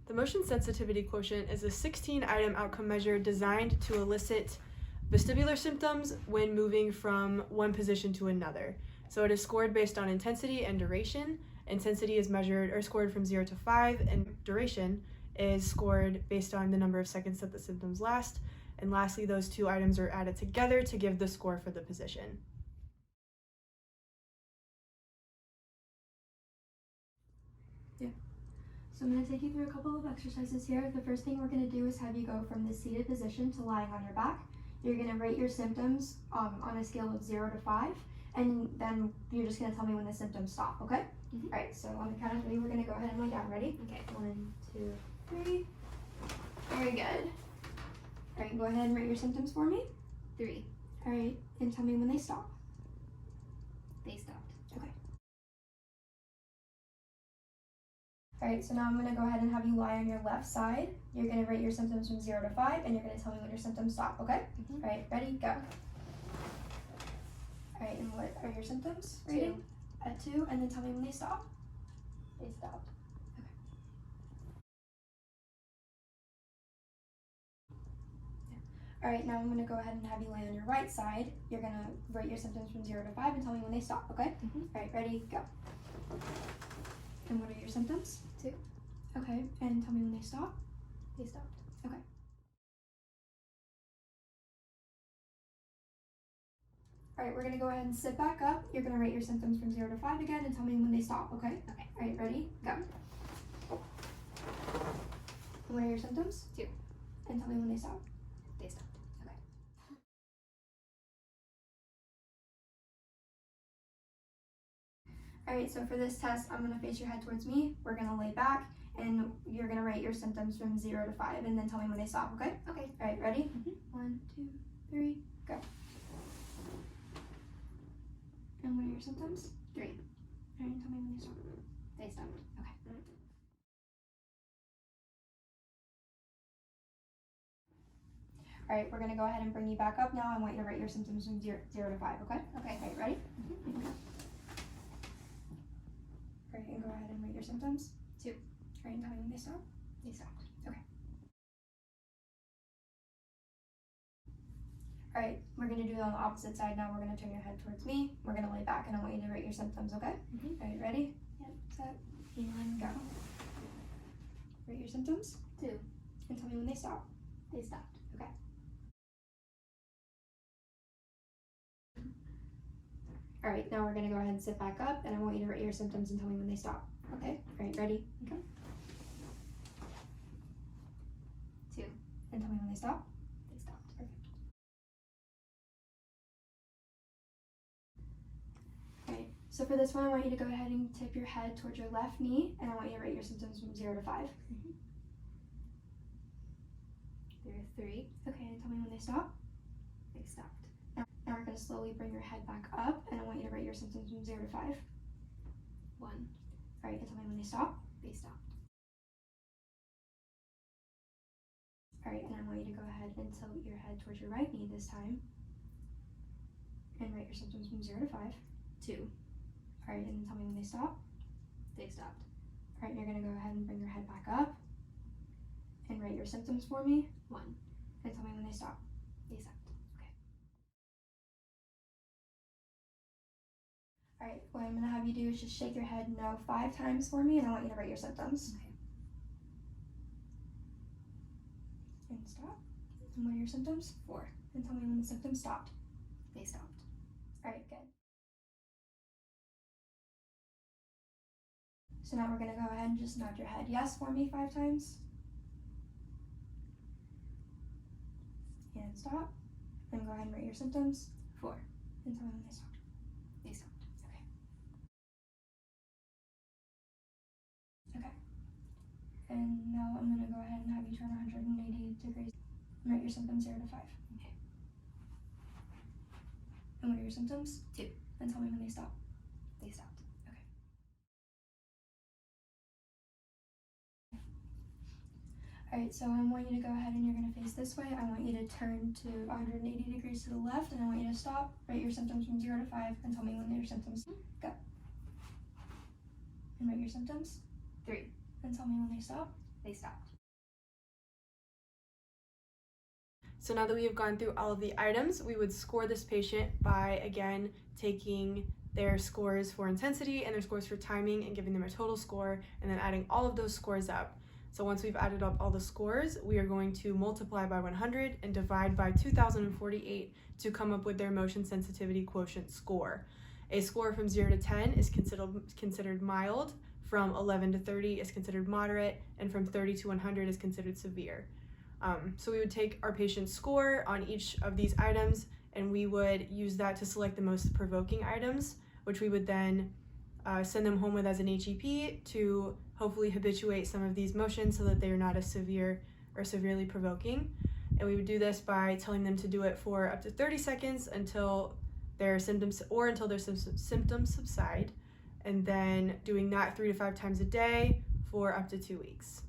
The motion sensitivity quotient is a 16-item outcome measure designed to elicit vestibular symptoms when moving from one position to another. So it is scored based on intensity and duration. Intensity is measured or scored from 0 to 5, and duration is scored based on the number of seconds that the symptoms last. And lastly, those two items are added together to give the score for the position. So I'm going to take you through a couple of exercises here. The first thing we're going to do is have you go from the seated position to lying on your back. You're going to rate your symptoms on a scale of 0 to 5, and then you're just going to tell me when the symptoms stop, okay? Mm-hmm. All right, so on the count of 3, we're going to go ahead and lay down. Ready? Okay. 1, 2, 3. Very good. All right, go ahead and rate your symptoms for me. 3. All right, and tell me when they stop. They stopped. Okay. All right, so now I'm going to go ahead and have you lie on your left side. You're going to rate your symptoms from 0 to 5, and you're going to tell me when your symptoms stop, okay? Mm-hmm. All right, ready, go. All right, and what are your symptoms? 2. Rating? At 2, and then tell me when they stop. They stopped. All right, now I'm going to go ahead and have you lay on your right side. You're going to rate your symptoms from 0 to 5 and tell me when they stop, okay? Mm-hmm. All right, ready, go. And what are your symptoms? 2. Okay, and tell me when they stop. They stopped. Okay. All right, we're going to go ahead and sit back up. You're going to rate your symptoms from 0 to 5 again and tell me when they stop, okay? Okay. All right, ready, go. And what are your symptoms? 2. And tell me when they stop. They stopped. All right, so for this test, I'm gonna face your head towards me. We're gonna lay back, and you're gonna rate your symptoms from 0 to 5, and then tell me when they stop, okay? Okay. All right, ready? Mm-hmm. 1, 2, 3, go. And what are your symptoms? 3. All right, and tell me when they stop. They stopped. Okay. All right, we're gonna go ahead and bring you back up now. I want you to rate your symptoms from 0 to 5, okay? Okay. All right, ready? Mm-hmm. All right, and go ahead and rate your symptoms. 2. All right, and tell me when they stop. They stopped. All right, we're gonna do it on the opposite side now. We're gonna turn your head towards me. We're gonna lay back, and I want you to rate your symptoms, okay? Mm-hmm. All right, ready? Yep. Set, and go. Rate your symptoms. 2. And tell me when they stop. They stopped. All right, now we're gonna go ahead and sit back up, and I want you to rate your symptoms and tell me when they stop. Okay? All right, ready? Okay. 2. And tell me when they stop. They stopped. Perfect. All right, so for this one, I want you to go ahead and tip your head towards your left knee, and I want you to rate your symptoms from 0 to 5. Mm-hmm. There are 3. Okay, and tell me when they stop. They stopped. Now we're going to slowly bring your head back up, and I want you to rate your symptoms from 0 to 5. 1. All right, and tell me when they stop. They stopped. All right, and I want you to go ahead and tilt your head towards your right knee this time, and rate your symptoms from 0 to 5. 2. All right, and then tell me when they stop. They stopped. All right, you're going to go ahead and bring your head back up, and rate your symptoms for me. 1. And tell me when they stop. They stopped. All right, what I'm going to have you do is just shake your head no 5 times for me, and I want you to rate your symptoms. Okay. And stop. And what are your symptoms? 4. And tell me when the symptoms stopped. They stopped. All right, good. So now we're going to go ahead and just nod your head yes for me 5 times. And stop. And go ahead and rate your symptoms. 4. And tell me when they stop. They stopped. Okay. And now I'm going to go ahead and have you turn 180 degrees and rate your symptoms 0 to 5. Okay. And what are your symptoms? 2. And tell me when they stop. They stopped. All right, so I want you to go ahead and you're going to face this way. I want you to turn to 180 degrees to the left, and I want you to stop, rate your symptoms from 0 to 5, and tell me when your symptoms go. And rate your symptoms. 3. And tell me when they stop. They stopped. So now that we have gone through all of the items, we would score this patient by, again, taking their scores for intensity and their scores for timing and giving them a total score, and then adding all of those scores up. So once we've added up all the scores, we are going to multiply by 100 and divide by 2048 to come up with their motion sensitivity quotient score. A score from 0 to 10 is considered mild, from 11 to 30 is considered moderate, and from 30 to 100 is considered severe. So we would take our patient's score on each of these items, and we would use that to select the most provoking items, which we would then send them home with as an HEP to hopefully habituate some of these motions so that they are not as severe or severely provoking. And we would do this by telling them to do it for up to 30 seconds until their symptoms subside, and then doing that 3 to 5 times a day for up to 2 weeks.